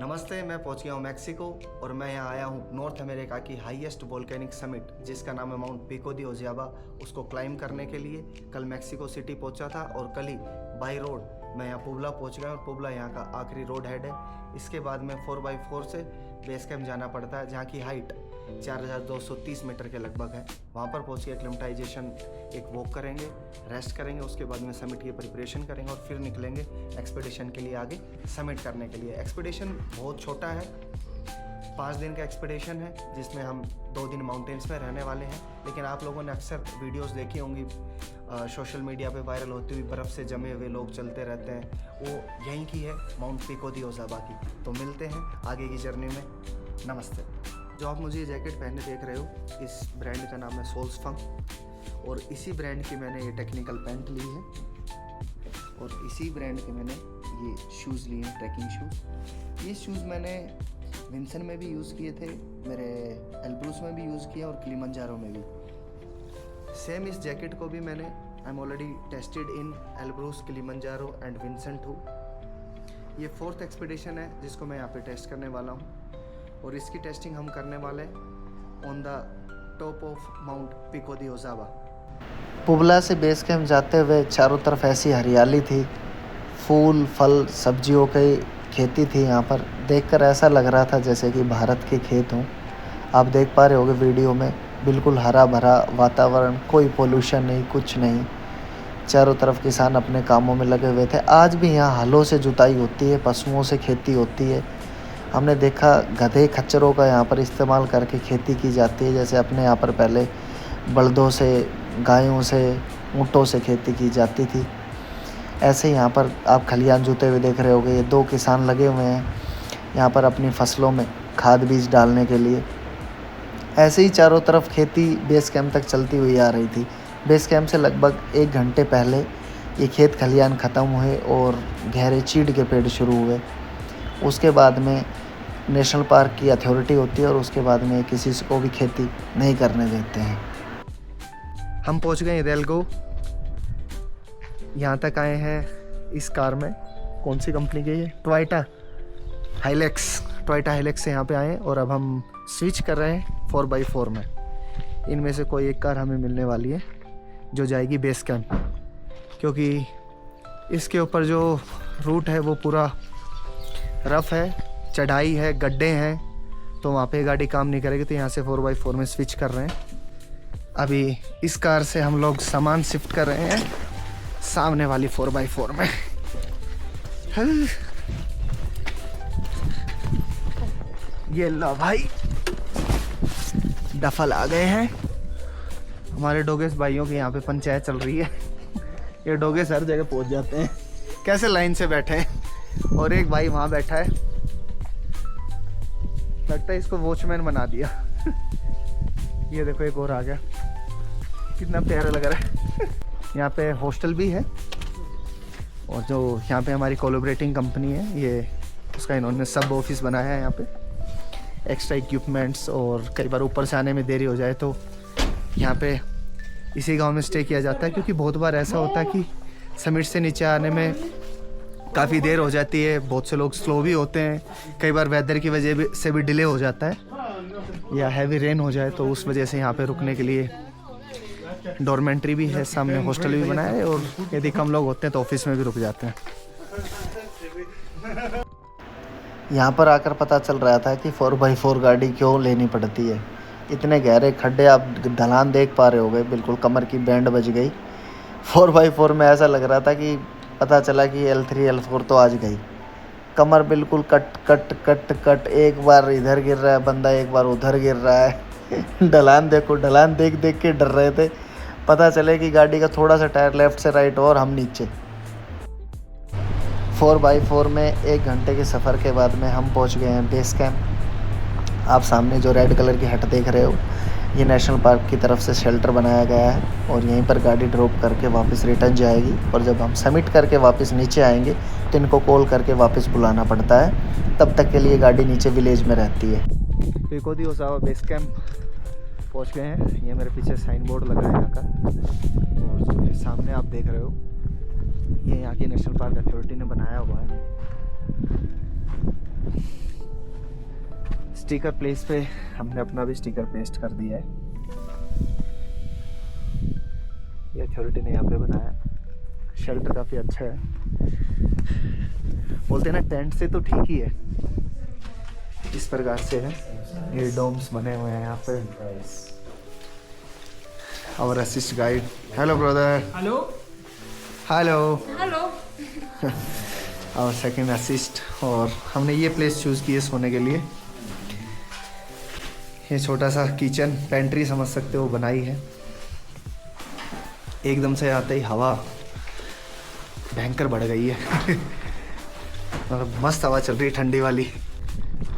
नमस्ते, मैं पहुंच गया हूं मैक्सिको और मैं यहां आया हूं नॉर्थ अमेरिका की हाईएस्ट वोल्केनिक समिट जिसका नाम है माउंट पिको दी ओजियाबा। उसको क्लाइंब करने के लिए कल मैक्सिको सिटी पहुंचा था और कल ही बाई रोड मैं यहाँ पुबला पहुंच गया और पुबला यहाँ का आखिरी रोड हेड है। इसके बाद में 4x4 से बेस कैंप जाना पड़ता है जहाँ की हाइट 4230 मीटर के लगभग है। वहाँ पर पहुँच के एक्लिमेटाइजेशन एक वॉक करेंगे, रेस्ट करेंगे, उसके बाद में समिट की प्रिपरेशन करेंगे और फिर निकलेंगे एक्सपीडिशन के लिए आगे समिट करने के लिए। एक्सपीडिशन बहुत छोटा है, 5 दिन का एक्सपीडिशन है जिसमें हम 2 दिन माउंटेन्स में रहने वाले हैं। लेकिन आप लोगों ने अक्सर वीडियोस देखी होंगी सोशल मीडिया पे वायरल होती हुई, बर्फ़ से जमे हुए लोग चलते रहते हैं, वो यहीं की है, माउंट पिको दी ओजियाबा की। तो मिलते हैं आगे की जर्नी में। नमस्ते। जो आप मुझे ये जैकेट पहने देख रहे हो, इस ब्रांड का नाम है सोल्सफंग और इसी ब्रांड की मैंने ये टेक्निकल पैंट ली है और इसी ब्रांड के मैंने ये शूज़ लिए हैं, ट्रैकिंग शूज़। ये शूज़ मैंने विंसन में भी यूज़ किए थे, मेरे एल्ब्रूस में भी यूज़ किए और किलिमंजारो में भी। सेम इस जैकेट को भी मैंने I am already tested in Elbrus, Kilimanjaro and Vinson too. ये 4th एक्सपीडिशन है जिसको मैं यहाँ पे टेस्ट करने वाला हूँ और इसकी टेस्टिंग हम करने वाले on the top of Mount Pico de Orizaba. Puebla से बेस कैंप जाते हुए चारों तरफ ऐसी हरियाली थी, फूल फल सब्जियों की खेती थी। यहाँ पर देखकर ऐसा लग रहा था जैसे कि भारत के खेत हों। आप देख पा रहे होगे वीडियो में, बिल्कुल हरा भरा वातावरण, कोई पोल्यूशन नहीं, कुछ नहीं। चारों तरफ किसान अपने कामों में लगे हुए थे। आज भी यहाँ हलों से जुताई होती है, पशुओं से खेती होती है। हमने देखा गधे खच्चरों का यहाँ पर इस्तेमाल करके खेती की जाती है, जैसे अपने यहाँ पर पहले बलदों से, गायों से, ऊँटों से खेती की जाती थी। ऐसे यहाँ पर आप खलियान जोते हुए देख रहे होगे, ये 2 किसान लगे हुए हैं यहाँ पर अपनी फसलों में खाद बीज डालने के लिए। ऐसे ही चारों तरफ खेती बेस कैंप तक चलती हुई आ रही थी। बेस कैंप से लगभग 1 घंटे पहले ये खेत खलियान ख़त्म हुए और गहरे चीड़ के पेड़ शुरू हुए। उसके बाद में नेशनल पार्क की अथॉरिटी होती है और उसके बाद में किसी को भी खेती नहीं करने देते हैं। हम पहुँच गए रेलगो, यहाँ तक आए हैं इस कार में। कौन सी कंपनी की है? टोयोटा हाइलेक्स से यहाँ पे आए और अब हम स्विच कर रहे हैं 4x4 में। इनमें से कोई एक कार हमें मिलने वाली है जो जाएगी बेस कैंप, क्योंकि इसके ऊपर जो रूट है वो पूरा रफ़ है, चढ़ाई है, गड्ढे हैं, तो वहाँ पे गाड़ी काम नहीं करेगी। तो यहाँ से 4x4 में स्विच कर रहे हैं। अभी इस कार से हम लोग सामान शिफ्ट कर रहे हैं सामने वाली 4x4 में। ये लो भाई, डफल आ गए हैं। हमारे डोगेस भाइयों की यहाँ पे पंचायत चल रही है। ये डोगेस हर जगह पहुँच जाते हैं, कैसे लाइन से बैठे हैं। और एक भाई वहाँ बैठा है, लगता है इसको वॉचमैन बना दिया। ये देखो एक और आ गया, कितना प्यारा लग रहा है। यहाँ पे हॉस्टल भी है और जो यहाँ पे हमारी कोलैबोरेटिंग कंपनी है, ये उसका इन्होंने सब ऑफिस बनाया है यहाँ पे। एक्स्ट्रा इक्विपमेंट्स और कई बार ऊपर से आने में देरी हो जाए तो यहाँ पे इसी गांव में स्टे किया जाता है, क्योंकि बहुत बार ऐसा होता है कि समिट से नीचे आने में काफ़ी देर हो जाती है। बहुत से लोग स्लो भी होते हैं, कई बार वेदर की वजह से भी डिले हो जाता है या हैवी रेन हो जाए, तो उस वजह से यहाँ पे रुकने के लिए डॉर्मेंट्री भी है, सामने हॉस्टल भी बनाया है और यदि कम लोग होते हैं तो ऑफिस में भी रुक जाते हैं। यहाँ पर आकर पता चल रहा था कि 4x4 गाड़ी क्यों लेनी पड़ती है। इतने गहरे खड्डे, आप ढलान देख पा रहे होगे, बिल्कुल कमर की बैंड बज गई। 4x4 में ऐसा लग रहा था कि पता चला कि L3 L4 तो आज गई। कमर बिल्कुल कट कट कट कट, एक बार इधर गिर रहा है बंदा, एक बार उधर गिर रहा है। ढलान देखो, ढलान देख देख के डर रहे थे। पता चले कि गाड़ी का थोड़ा सा टायर लेफ्ट से राइट और हम नीचे। 4x4 में 1 घंटे के सफ़र के बाद में हम पहुंच गए हैं बेस कैंप। आप सामने जो रेड कलर की हट देख रहे हो, ये नेशनल पार्क की तरफ से शेल्टर बनाया गया है और यहीं पर गाड़ी ड्रॉप करके वापस रिटर्न जाएगी। और जब हम समिट करके वापस नीचे आएंगे तो इनको कॉल करके वापस बुलाना पड़ता है, तब तक के लिए गाड़ी नीचे विलेज में रहती है। पिको दी ओजियाबा बेस कैंप पहुंच गए हैं। ये मेरे पीछे साइन बोर्ड लगा है यहाँ का, और जो सामने आप देख रहे हो ये यहाँ की नेशनल पार्क अथॉरिटी ने बनाया हुआ है। स्टिकर प्लेस पे हमने अपना भी स्टिकर पेस्ट कर दिया है। ये अथॉरिटी ने यहाँ पे बनाया। शेल्टर काफ़ी अच्छा है। बोलते हैं ना टेंट से तो ठीक ही है। इस प्रकार से है, ये डोम्स बने हुए हैं यहाँ पे। Our assist guide, hello brother. Hello hello hello. Our second assist. और हमने ये प्लेस चूज़ की है सोने के लिए। ये छोटा सा किचन पेंट्री समझ सकते हो बनाई है। एकदम से आते ही हवा भयंकर बढ़ गई है। और मस्त हवा चल रही है ठंडी वाली।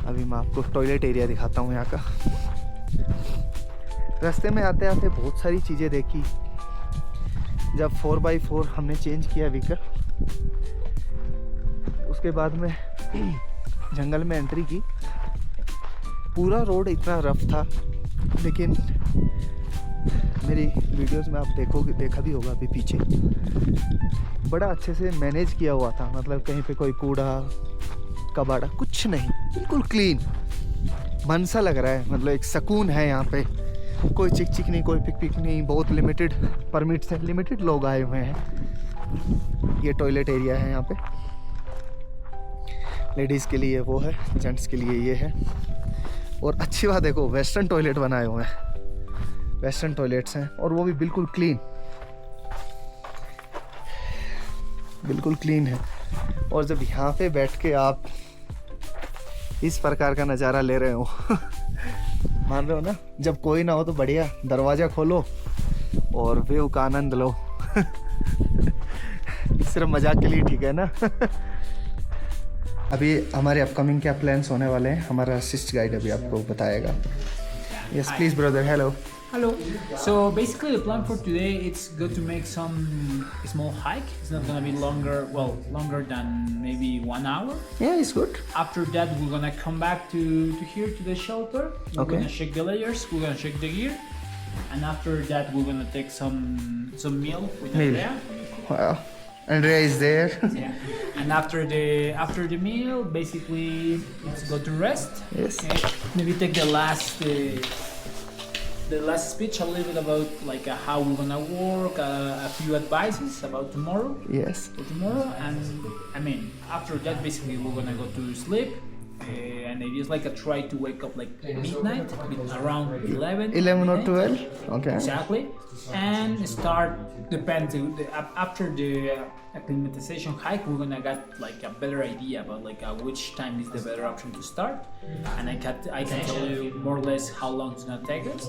अभी मैं आपको टॉयलेट एरिया दिखाता हूँ यहाँ का। रास्ते में आते आते बहुत सारी चीज़ें देखी। जब 4x4 हमने चेंज किया व्हीकल, उसके बाद में जंगल में एंट्री की। पूरा रोड इतना रफ था, लेकिन मेरी वीडियोस में आप देखा भी होगा अभी पीछे, बड़ा अच्छे से मैनेज किया हुआ था। मतलब कहीं पे कोई कूड़ा कबाड़ा कुछ नहीं, बिल्कुल क्लीन मन सा लग रहा है। मतलब एक सुकून है यहाँ पे। कोई चिक चिक नहीं, कोई पिक पिक नहीं। बहुत लिमिटेड परमिट्स हैं, लिमिटेड लोग आए हुए हैं। ये टॉयलेट एरिया है यहाँ पे। लेडीज़ के लिए वो है, जेंट्स के लिए ये है। और अच्छी बात देखो, वेस्टर्न टॉयलेट बनाए हुए हैं। वेस्टर्न टॉयलेट्स हैं और वो भी बिल्कुल क्लीन, बिल्कुल क्लीन है। और जब यहाँ पे बैठ के आप इस प्रकार का नज़ारा ले रहे हो मान रहे हो ना, जब कोई ना हो तो बढ़िया दरवाज़ा खोलो और व्यू का आनंद लो। सिर्फ मजाक के लिए, ठीक है ना। अभी हमारे अपकमिंग क्या प्लान्स होने वाले हैं, हमारा असिस्ट गाइड अभी आपको बताएगा। Yes please brother. Hello Hello. So basically, the plan for today it's good to make some small hike. It's not gonna be longer than maybe 1 hour. Yeah, it's good. After that, we're gonna come back to here to the shelter. We're Okay. gonna check the layers. We're gonna check the gear, and after that, we're gonna take some meal with Meal. Andrea. Wow. Andrea is there. Yeah. And after the meal, basically, let's go to rest. Yes. Okay. Maybe take the last speech a little bit about like how we're gonna work, a few advices about tomorrow. Yes. For tomorrow, and I mean after that, basically we're gonna go to sleep. And it is like a try to wake up like midnight, around 11 11 or midnight. 12. Okay. Exactly, and start after the acclimatization hike. We're gonna get like a better idea about like which time is the better option to start, and I can tell you more or less how long it's gonna take us.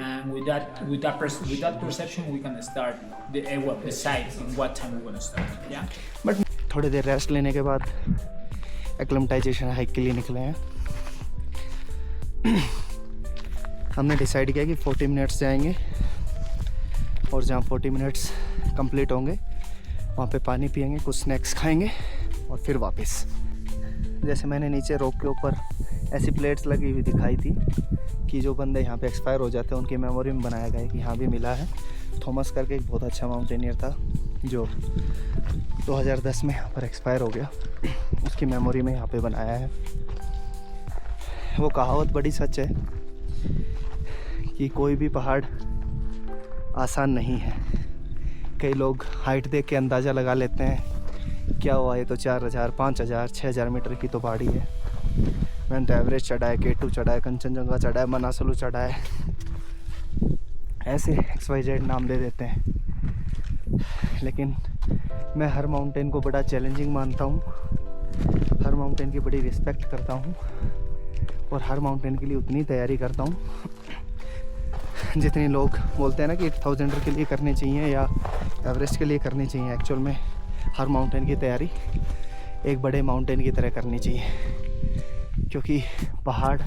And with that perception, we can start decide in what time we're gonna start. Yeah. But थोड़ी देर rest लेने के बाद acclimatisation hike के लिए निकले हैं। हमने decide किया कि 40 मिनट्स जाएंगे और जहाँ 40 मिनट्स कंप्लीट होंगे वहाँ पे पानी पिएंगे, कुछ स्नैक्स खाएंगे और फिर वापस। जैसे मैंने नीचे रोक के ऊपर ऐसी प्लेट्स लगी हुई दिखाई थी कि जो बंदे यहाँ पे एक्सपायर हो जाते हैं उनकी मेमोरी में बनाया गया है कि यहाँ भी मिला है। थॉमस करके एक बहुत अच्छा माउंटेनियर था जो 2010 में यहाँ पर एक्सपायर हो गया, उसकी मेमोरी में यहाँ पे बनाया है। वो कहावत बड़ी सच है कि कोई भी पहाड़ आसान नहीं है। कई लोग हाइट देख के अंदाज़ा लगा लेते हैं क्या हुआ, ये तो 4000, 5000, 6000 मीटर की तो पहाड़ी है। मैंने तो एवरेस्ट चढ़ा है, K2 चढ़ा है, कंचनजंगा चढ़ा है, मनासलू चढ़ा है, ऐसे XYZ नाम दे देते हैं। लेकिन मैं हर माउंटेन को बड़ा चैलेंजिंग मानता हूँ, हर माउंटेन की बड़ी रिस्पेक्ट करता हूँ और हर माउंटेन के लिए उतनी तैयारी करता हूँ जितनी लोग बोलते हैं ना कि 1000 के लिए करनी चाहिए या एवरेस्ट के लिए करनी चाहिए। एक्चुअल में हर माउंटेन की तैयारी एक बड़े माउंटेन की तरह करनी चाहिए, क्योंकि पहाड़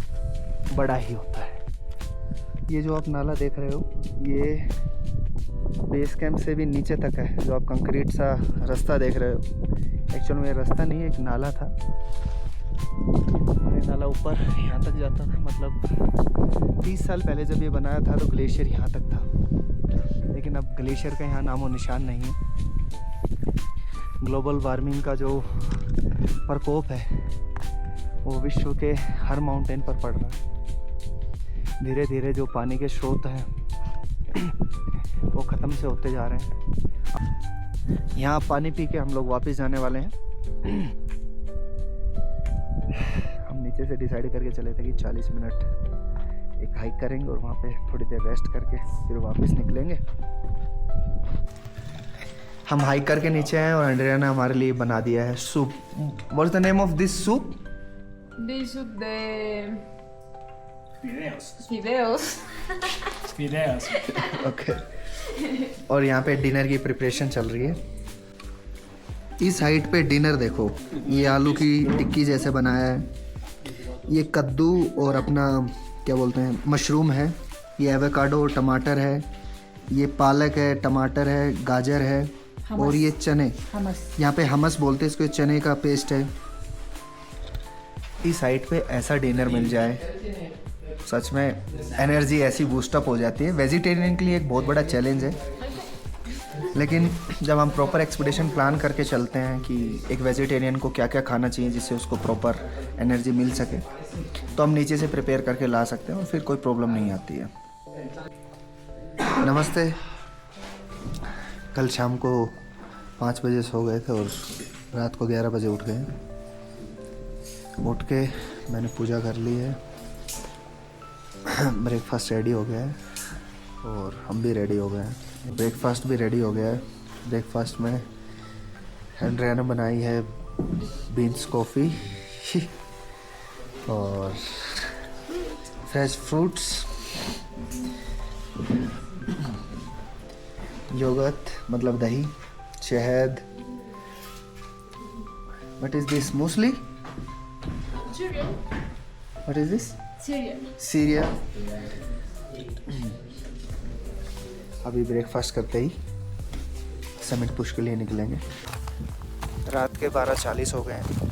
बड़ा ही होता है। ये जो आप नाला देख रहे हो ये बेस कैंप से भी नीचे तक है। जो आप कंक्रीट सा रास्ता देख रहे हो, एक्चुअल में रास्ता नहीं है, एक नाला था। ये नाला ऊपर यहाँ तक जाता था। मतलब 30 साल पहले जब ये बनाया था तो ग्लेशियर यहाँ तक था, लेकिन अब ग्लेशियर का यहाँ नामो निशान नहीं है। ग्लोबल वार्मिंग का जो प्रकोप है वो विश्व के हर माउंटेन पर पड़ रहा है। धीरे धीरे जो पानी के स्रोत हैं वो ख़त्म से होते जा रहे हैं। यहाँ पानी पी के हम लोग वापस जाने वाले हैं। हम नीचे से डिसाइड करके चले थे कि 40 मिनट एक हाइक करेंगे और वहाँ पे थोड़ी देर रेस्ट करके फिर वापस निकलेंगे। हम हाइक करके नीचे आए और एंड्रिया ने हमारे लिए बना दिया है soup. What is the name of this soup? This is the Fideos. fideos. Okay. और यहाँ पे डिनर की प्रिपरेशन चल रही है। इस हाइट पे डिनर देखो, ये आलू की टिक्की जैसे बनाया है, ये कद्दू और अपना क्या बोलते हैं मशरूम है, ये एवोकाडो और टमाटर है, ये पालक है, टमाटर है, गाजर है और ये चने, यहाँ पे हमस बोलते हैं इसको, चने का पेस्ट है। इस हाइट पे ऐसा डिनर मिल जाए सच में एनर्जी ऐसी बूस्टअप हो जाती है। वेजिटेरियन के लिए एक बहुत बड़ा चैलेंज है, लेकिन जब हम प्रॉपर एक्सपीडिशन प्लान करके चलते हैं कि एक वेजिटेरियन को क्या क्या खाना चाहिए जिससे उसको प्रॉपर एनर्जी मिल सके, तो हम नीचे से प्रिपेयर करके ला सकते हैं और फिर कोई प्रॉब्लम नहीं आती है। नमस्ते। कल शाम को 5 बजे सो गए थे और रात को 11 बजे उठ गए। उठ के मैंने पूजा कर ली है, ब्रेकफास्ट रेडी हो गया है और हम भी रेडी हो गए हैं। ब्रेकफास्ट भी रेडी हो गया है। ब्रेकफास्ट में एंड्रिया ने बनाई है बीन्स कॉफ़ी और फ्रेश फ्रूट्स, योगर्ट मतलब दही, शहद। What is this? Muesli? Cereal. What is this? Cereal. Serial. अभी ब्रेकफास्ट करते ही समिट पुश के लिए निकलेंगे। रात के 12:40 हो गए हैं।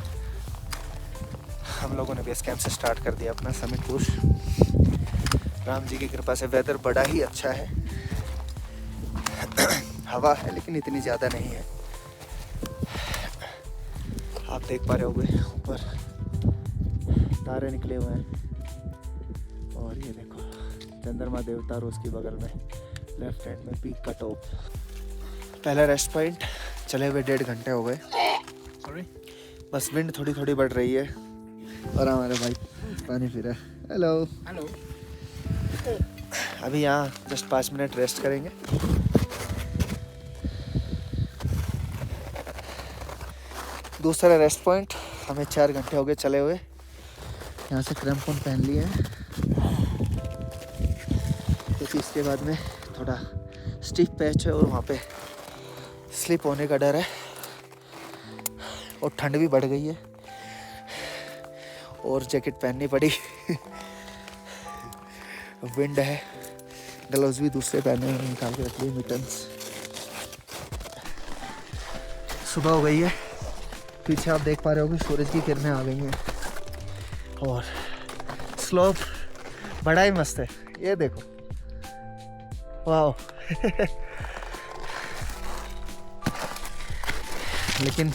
हम लोगों ने बेस कैंप से स्टार्ट कर दिया अपना समिट पुश। राम जी की कृपा से वेदर बड़ा ही अच्छा है। हवा है लेकिन इतनी ज़्यादा नहीं है। आप देख पा रहे होंगे ऊपर तारे निकले हुए हैं और ये देखो चंद्रमा देवता और उसकी बगल में लेफ्ट हैंड में पीक का टॉप। पहला रेस्ट पॉइंट चले हुए 1.5 घंटे हो गए। बस विंड थोड़ी थोड़ी बढ़ रही है और हमारे भाई पानी पी रहा है। Hello hello. अभी यहाँ जस्ट 5 मिनट रेस्ट करेंगे। दूसरा रेस्ट पॉइंट हमें 4 घंटे हो गए चले हुए। यहाँ से क्रैम्पॉन पहन लिए हैं क्योंकि इसके बाद में थोड़ा स्टिफ पैच है और वहाँ पे स्लिप होने का डर है और ठंड भी बढ़ गई है और जैकेट पहननी पड़ी। विंड है। ग्लव्स भी दूसरे पहने हैं, निकाल के रख लिए मिटन्स। सुबह हो गई है। पीछे आप देख पा रहे हो कि सूरज की किरणें आ गई हैं और स्लोप बड़ा ही मस्त है। ये देखो, वाह। लेकिन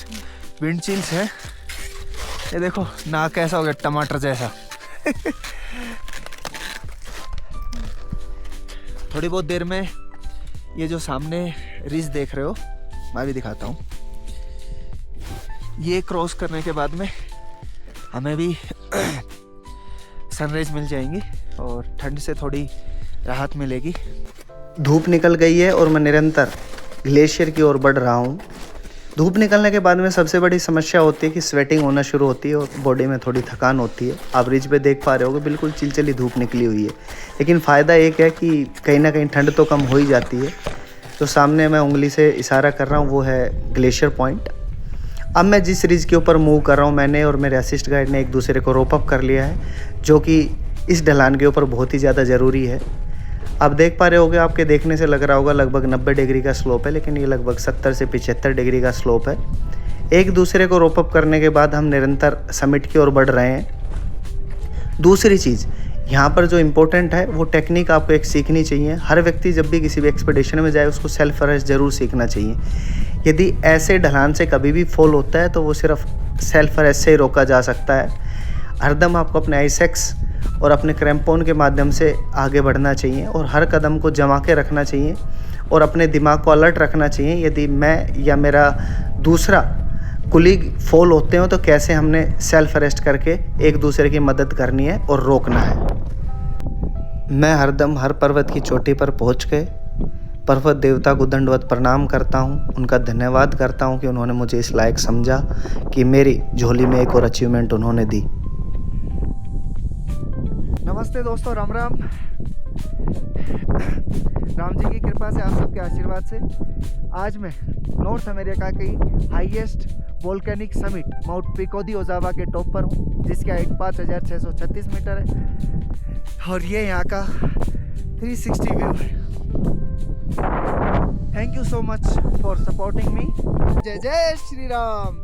विंड चिल्स है। ये देखो नाक कैसा हो गया, टमाटर जैसा। थोड़ी बहुत देर में ये जो सामने रिज देख रहे हो, मैं भी दिखाता हूँ। ये क्रॉस करने के बाद में हमें भी सनराइज मिल जाएंगी और ठंड से थोड़ी राहत मिलेगी। धूप निकल गई है और मैं निरंतर ग्लेशियर की ओर बढ़ रहा हूँ। धूप निकलने के बाद में सबसे बड़ी समस्या होती है कि स्वेटिंग होना शुरू होती है और बॉडी में थोड़ी थकान होती है। आप रिज पे देख पा रहे होगे बिल्कुल चिलचिली धूप निकली हुई है, लेकिन फ़ायदा एक है कि कहीं ना कहीं ठंड तो कम हो ही जाती है। तो सामने मैं उंगली से इशारा कर रहा हूँ वो है ग्लेशियर पॉइंट। अब मैं जिस रिज के ऊपर मूव कर रहा हूँ, मैंने और मेरे असिस्ट गाइड ने एक दूसरे को रोप अप कर लिया है, जो कि इस ढलान के ऊपर बहुत ही ज़्यादा ज़रूरी है। आप देख पा रहे होगे, आपके देखने से लग रहा होगा लगभग 90 डिग्री का स्लोप है, लेकिन ये लगभग 70 से 75 डिग्री का स्लोप है। एक दूसरे को रोप अप करने के बाद हम निरंतर समिट की ओर बढ़ रहे हैं। दूसरी चीज़ यहाँ पर जो इम्पोर्टेंट है वो टेक्निक आपको एक सीखनी चाहिए। हर व्यक्ति जब भी किसी भी एक्सपीडिशन में जाए उसको सेल्फ रेस्ट ज़रूर सीखना चाहिए। यदि ऐसे ढलान से कभी भी फॉल होता है तो वो सिर्फ सेल्फ रेस्ट से ही रोका जा सकता है। हरदम आपको अपने आइसेक्स और अपने क्रैम्पोन के माध्यम से आगे बढ़ना चाहिए और हर कदम को जमा के रखना चाहिए और अपने दिमाग को अलर्ट रखना चाहिए। यदि मैं या मेरा दूसरा कुलीग फॉल होते हो तो कैसे हमने सेल्फ अरेस्ट करके एक दूसरे की मदद करनी है और रोकना है। मैं हरदम हर पर्वत की चोटी पर पहुंच के पर्वत देवता को दंडवत प्रणाम करता हूं, उनका धन्यवाद करता हूं कि उन्होंने मुझे इस लायक समझा कि मेरी झोली में एक और अचीवमेंट उन्होंने दी। नमस्ते दोस्तों, राम राम। राम जी की कृपा से, आप सबके आशीर्वाद से आज मैं नॉर्थ अमेरिका की highest volcanic summit Mount Pico de ओजावा के टॉप पर हूँ, जिसकी हाइट 5636 मीटर है और ये यहाँ का 360 व्यू है। Thank you so much for supporting me. जय जय श्री राम।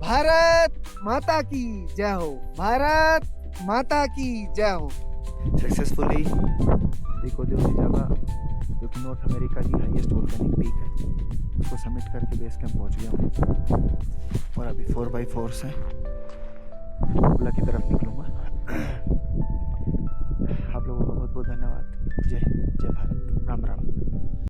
भारत माता की जय हो। भारत माता की जय हो। सक्सेसफुली पिको दी ओजावा, जो कि नॉर्थ अमेरिका की हाईएस्ट वोल्केनिक पीक है, उसको समिट करके बेस कैंप पहुंच गया हूँ और अभी 4x4 से पुबला की तरफ निकलूँगा।